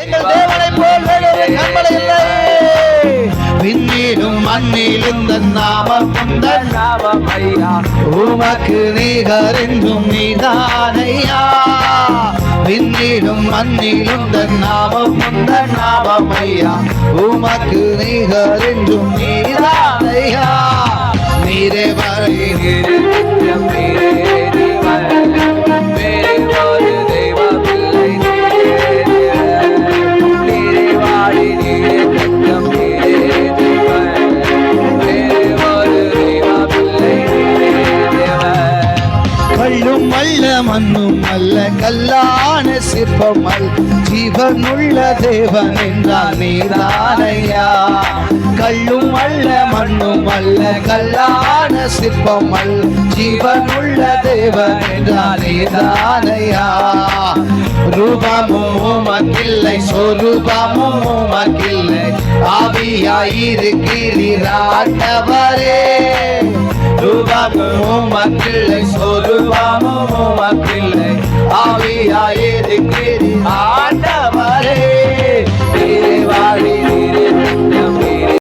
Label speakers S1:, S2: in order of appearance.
S1: எங்கள் தேவனை போல் வேறொரு கண்மலை இல்லை. விண்ணிலும் மண்ணிலும் தன் நாமம் தன் நாமம் ஐயா, உமக்கு நிகரென்றும் நீதானையா. விண்ணிலும் மண்ணிலும் தன் நாமம் தன் நாமம் ஐயா, உமக்கு நிகரென்றும் நீதானையா. நீரே வழி நீரே கல்லும் அல்ல மண்ணும் அல்ல கல்லான சிற்பம் அல்ல, ஜீவனுள்ள தேவன் என்றால் நீதானையா. கல்லும் அல்ல மண்ணும் அல்ல கல்லான சிற்பம் அல்ல, ஜீவனுள்ள தேவன் என்றால் நீதானையா. ரூபமும் உமக்கில்லை சொரூபமும் உமக்கில்லை, ஆவியாயிருக்கிறீராண்டவரே. ரூபமும் உமக்கில்லை சொரூபமும் உமக்கில்லை, ஆவியாயிருக்கிறீர்